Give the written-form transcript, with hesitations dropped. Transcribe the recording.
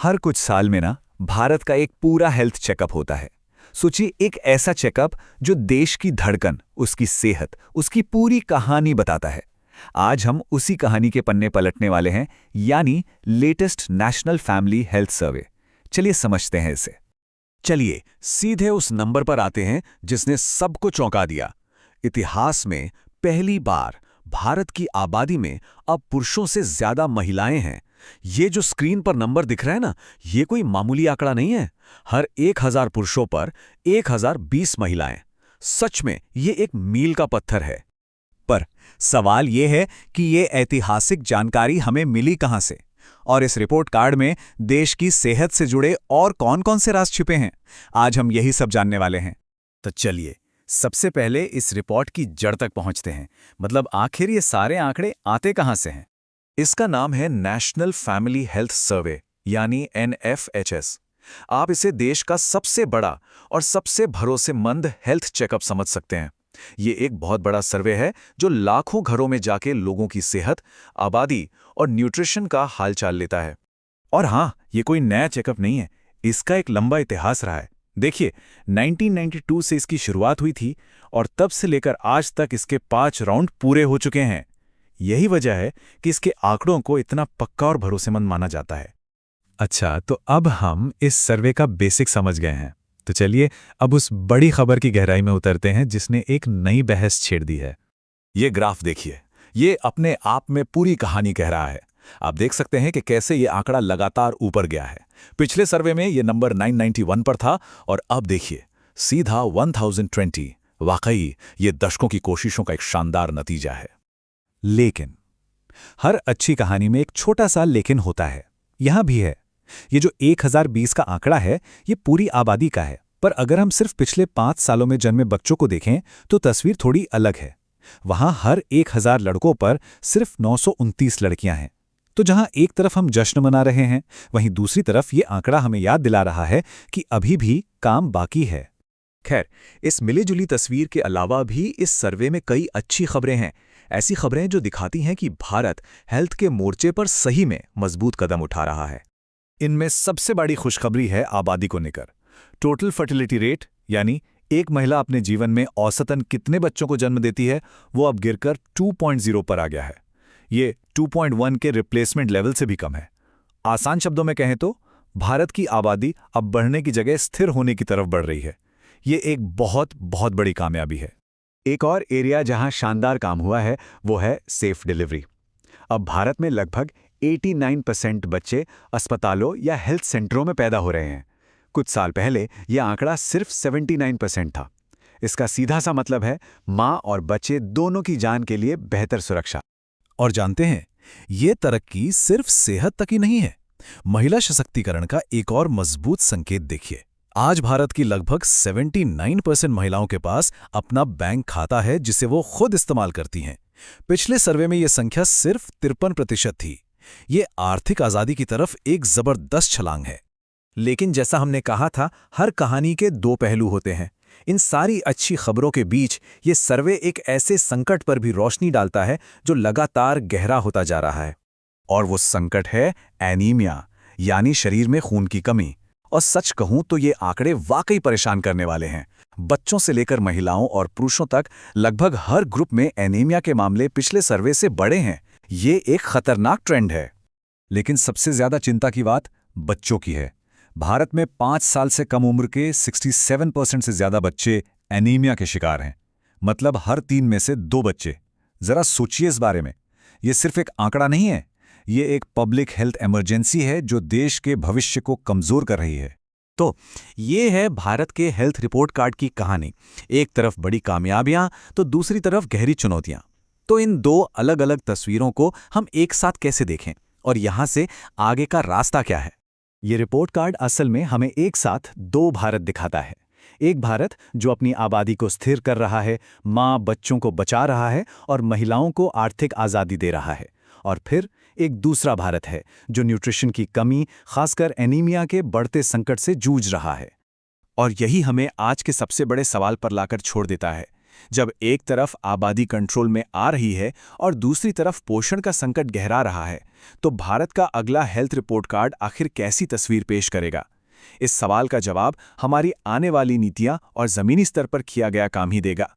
हर कुछ साल में ना भारत का एक पूरा हेल्थ चेकअप होता है। सोचिए, एक ऐसा चेकअप जो देश की धड़कन, उसकी सेहत, उसकी पूरी कहानी बताता है। आज हम उसी कहानी के पन्ने पलटने वाले हैं, यानी latest national family health survey. चलिए समझते हैं इसे। चलिए सीधे उस नंबर पर आते हैं जिसने सबको चौंका दिया। इतिहास में पहली बार भारत की आबादी में अब पुरुषों से ज्यादा महिलाएं हैं। ये जो स्क्रीन पर नंबर दिख रहा है ना, ये कोई मामूली आंकड़ा नहीं है। हर 1000 पुरुषों पर 1020 महिलाएं। सच में ये एक मील का पत्थर है। पर सवाल ये है कि ये ऐतिहासिक जानकारी हमें मिली कहां से, और इस रिपोर्ट कार्ड में देश की सेहत से जुड़े और कौन-कौन से राज छिपे हैं। आज हम यही सब जानने वाले हैं। तो चलिए सबसे पहले इस रिपोर्ट की जड़ तक पहुंचते हैं। मतलब आखिर ये सारे आंकड़े आते कहां से हैं। इसका नाम है नेशनल फैमिली हेल्थ सर्वे, यानी NFHS। आप इसे देश का सबसे बड़ा और सबसे भरोसेमंद हेल्थ चेकअप समझ सकते हैं। ये एक बहुत बड़ा सर्वे है जो लाखों घरों में जाके लोगों की सेहत, आबादी और न्यूट्रिशन का हालचाल लेता है। और हाँ, ये कोई नया चेकअप नहीं है, इसका एक लंबा इतिहास रहा है। देखिए, 1992 से इसकी शुरुआत हुई थी और तब से लेकर आज तक इसके 5 राउंड पूरे हो चुके हैं। यही वजह है कि इसके आंकड़ों को इतना पक्का और भरोसेमंद माना जाता है। अच्छा, तो अब हम इस सर्वे का बेसिक समझ गए हैं। तो चलिए अब उस बड़ी खबर की गहराई में उतरते हैं जिसने एक नई बहस छेड़ दी है। ये ग्राफ देखिए, ये अपने आप में पूरी कहानी कह रहा है। आप देख सकते हैं कि कैसे ये आंकड़ा लगातार ऊपर गया है। पिछले सर्वे में ये नंबर 991 पर था और अब देखिए सीधा 1020। वाकई ये दशकों की कोशिशों का एक शानदार नतीजा है। लेकिन हर अच्छी कहानी में एक छोटा सा लेकिन होता है। यहां भी है। ये जो 1020 का आंकड़ा है, ये पूरी आबादी का है। पर अगर हम सिर्फ पिछले 5 सालों में जन्मे बच्चों को देखें तो तस्वीर थोड़ी अलग है। वहां हर 1000 लड़कों पर सिर्फ 929 लड़कियां हैं। तो जहां एक तरफ हम जश्न मना रहे हैं, वहीं दूसरी तरफ ये आंकड़ा हमें याद दिला रहा है कि अभी भी काम बाकी है। खैर, इस मिलीजुली तस्वीर के अलावा भी इस सर्वे में कई अच्छी खबरें हैं। ऐसी खबरें जो दिखाती हैं कि भारत हेल्थ के मोर्चे पर सही में मजबूत कदम उठा रहा है। इनमें सबसे बड़ी खुशखबरी है आबादी को लेकर। टोटल फर्टिलिटी रेट, यानी एक महिला अपने जीवन में औसतन कितने बच्चों को जन्म देती है, वो अब गिरकर 2.0 पर आ गया है। ये 2.1 के रिप्लेसमेंट लेवल से भी कम है। आसान शब्दों में कहें तो भारत की आबादी अब बढ़ने की जगह स्थिर होने की तरफ बढ़ रही है। ये एक बहुत बहुत बड़ी कामयाबी है। एक और एरिया जहां शानदार काम हुआ है वो है सेफ डिलीवरी। अब भारत में लगभग 89% बच्चे अस्पतालों या हेल्थ सेंटरों में पैदा हो रहे हैं। कुछ साल पहले यह आंकड़ा सिर्फ 79% था। इसका सीधा सा मतलब है मां और बच्चे दोनों की जान के लिए बेहतर सुरक्षा। और जानते हैं, ये तरक्की सिर्फ सेहत तक ही नहीं है। महिला सशक्तिकरण का एक और मजबूत संकेत देखिए। आज भारत की लगभग 79% महिलाओं के पास अपना बैंक खाता है जिसे वो खुद इस्तेमाल करती हैं। पिछले सर्वे में यह संख्या सिर्फ 53% थी। ये आर्थिक आजादी की तरफ एक जबरदस्त छलांग है। लेकिन जैसा हमने कहा था, हर कहानी के 2 पहलू होते हैं। इन सारी अच्छी खबरों के बीच ये सर्वे एक ऐसे संकट पर भी रोशनी डालता है जो लगातार गहरा होता जा रहा है। और वो संकट है एनीमिया, यानी शरीर में खून की कमी। और सच कहूं तो ये आंकड़े वाकई परेशान करने वाले हैं। बच्चों से लेकर महिलाओं और पुरुषों तक लगभग हर ग्रुप में एनीमिया के मामले पिछले सर्वे से बड़े हैं। ये एक खतरनाक ट्रेंड है। लेकिन सबसे ज्यादा चिंता की बात बच्चों की है। भारत में 5 साल से कम उम्र के 67% से ज्यादा बच्चे एनीमिया के शिकार हैं। मतलब हर 3 में से 2 बच्चे। जरा सोचिए इस बारे में। ये सिर्फ एक आंकड़ा नहीं है, ये एक पब्लिक हेल्थ इमरजेंसी है जो देश के भविष्य को कमजोर कर रही है। तो ये है भारत के हेल्थ रिपोर्ट कार्ड की कहानी। एक तरफ बड़ी कामयाबियां तो दूसरी तरफ गहरी चुनौतियां। तो इन 2 अलग अलग तस्वीरों को हम एक साथ कैसे देखें और यहां से आगे का रास्ता क्या है। ये रिपोर्ट कार्ड असल में हमें एक साथ 2 भारत दिखाता है। एक भारत जो अपनी आबादी को स्थिर कर रहा है, मां बच्चों को बचा रहा है और महिलाओं को आर्थिक आज़ादी दे रहा है। और फिर एक दूसरा भारत है जो न्यूट्रिशन की कमी, खासकर एनीमिया के बढ़ते संकट से जूझ रहा है। और यही हमें आज के सबसे बड़े सवाल पर लाकर छोड़ देता है जब एक तरफ आबादी कंट्रोल में आ रही है और दूसरी तरफ पोषण का संकट गहरा रहा है, तो भारत का अगला हेल्थ रिपोर्ट कार्ड आखिर कैसी तस्वीर पेश करेगा? इस सवाल का जवाब हमारी आने वाली नीतियां और जमीनी स्तर पर किया गया काम ही देगा।